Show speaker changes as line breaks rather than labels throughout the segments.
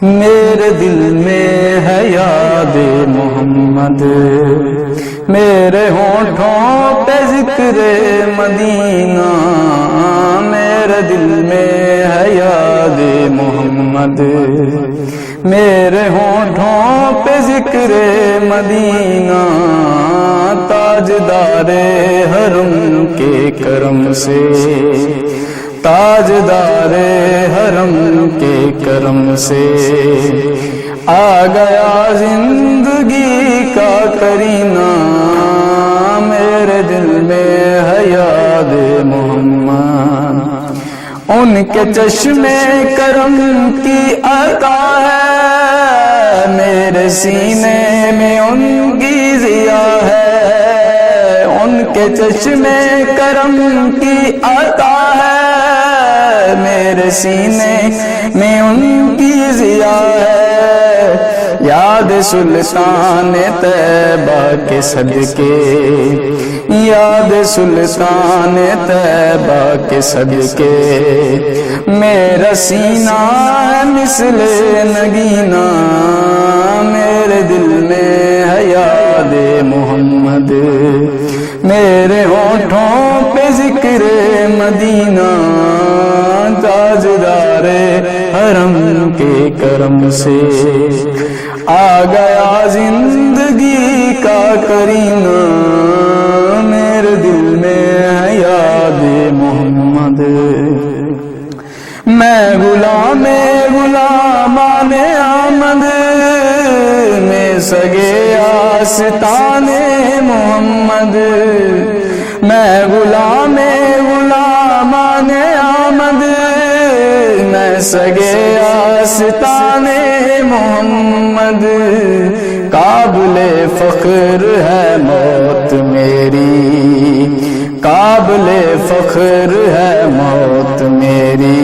میرے دل میں ہے یاد محمد، میرے ہونٹوں پہ ذکر مدینہ، میرے دل میں ہے یاد محمد، میرے ہونٹوں پہ ذکر مدینہ، تاجدار حرم کے کرم سے، تاجدار حرم کے کرم سے آ گیا زندگی کا کرینہ، میرے دل میں ہے یاد محمد، ان کے چشمے کرم کی عطا ہے، میرے سینے میں ان کی ضیا ہے، ان کے چشمے کرم کی عطا ہے، میرے سینے میں ان کی ضیا ہے، یاد سلطان طیبہ کے صدقے، یاد سلطان طیبہ کے صدقے، میرا سینہ ہے مثل نگینہ، میرے دل میں ہے یاد محمد، میرے ہونٹوں پہ ذکر مدینہ، تاجدار حرم کے کرم سے آ گیا زندگی کا کرینہ، میرے دل میں ہے یاد محمد، میں غلام غلامان آمد، میں سگے آستان محمد، میں غلام غلامان آمد، میں سگے آستان محمد، قابل فخر ہے موت میری، قابل فخر ہے موت میری،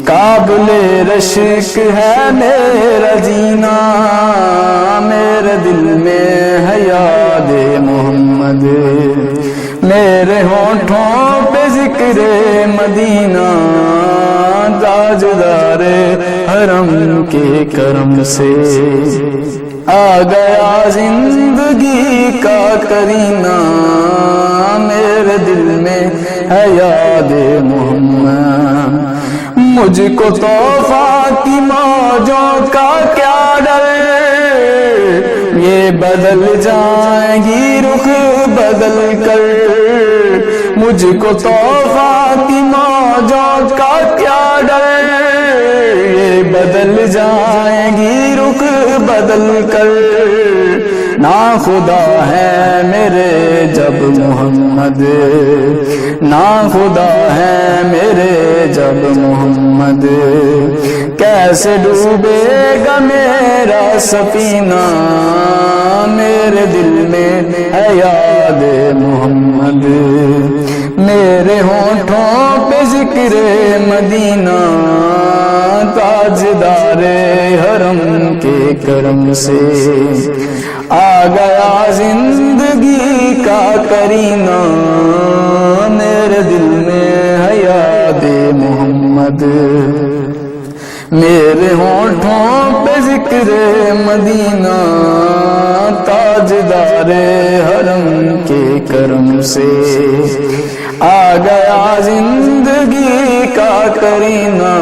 قابل رشک ہے میرا جینا، میرے دل میں ہے یاد محمد، میرے ہونٹوں پہ ذکر مدینہ، تاجدار حرم کے کرم سے آ گیا زندگی کا کرینہ، میرے دل میں ہے یاد محمد، مجھ کو طوفان کی موجوں کا کیا ڈر، یہ بدل جائیں گی رخ بدل کر، مجھ کو طوفان کی موجوں کا کیا ڈر، یہ بدل جائیں گی رخ بدل کر، نا خدا ہے میرے جب محمد، نا خدا ہے میرے جب محمد، کیسے ڈوبے گا میرا سفینہ، میرے دل میں ہے یاد محمد، میرے ہونٹوں پہ ذکر مدینہ، تاجدار حرم کے کرم سے آ گیا زندگی کا کرینہ، میرے دل میں ہے یاد محمد، میرے ہونٹوں پہ ذکر مدینہ، تاجدار حرم کے کرم سے آ گیا زندگی کا کرینہ،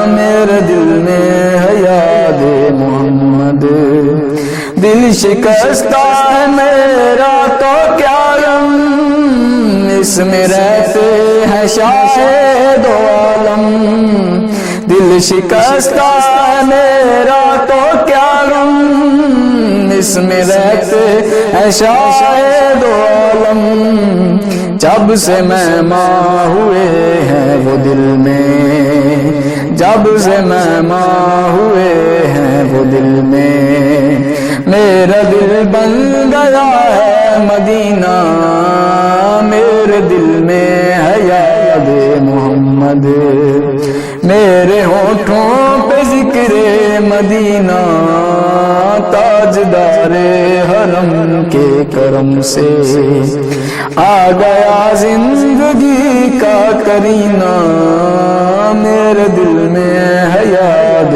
میرے دل میں ہے یاد محمد، دل شکستہ ہے میرا تو کیا غم، اس میں رہتے ہیں شاہد دو عالم، دل شکستہ ہے میرا تو کیا غم، اس میں رہتے ہیں شاہد دو عالم، جب سے مہماں ہوئے ہیں وہ دل میں، جب سے مہماں ہوئے ہیں وہ دل میں، میرا دل بن گیا ہے مدینہ، میرے دل میں ہے یاد محمد، میرے ہونٹوں پہ ذکر مدینہ، تاجدار حرم کے کرم سے آ گیا زندگی کا کرینہ، میرے دل میں ہے یاد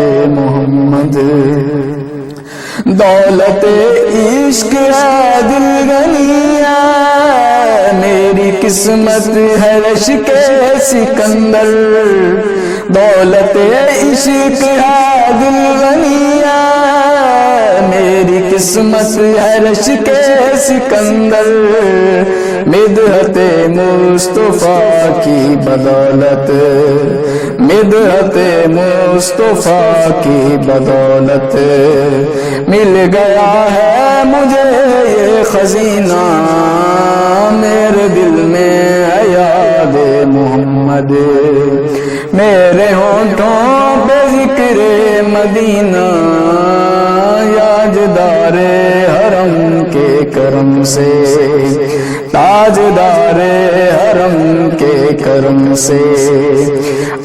دولت عشق ہے دل گنیا، میری قسمت ہے رشک سکندر، دولت عشق ہے دل غنیہ، میری قسمت ہے رشک سکندر، مدحت مصطفیٰ کی بدولت، مدحت مصطفیٰ کی بدولت، مل گیا ہے مجھے یہ خزینہ، میرے دل میں ہے یاد محمد، میرے ہونٹوں پہ ذکر مدینہ، تاجدار حرم کے کرم سے، تاجدار حرم کے کرم سے،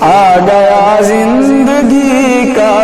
آ گیا زندگی کا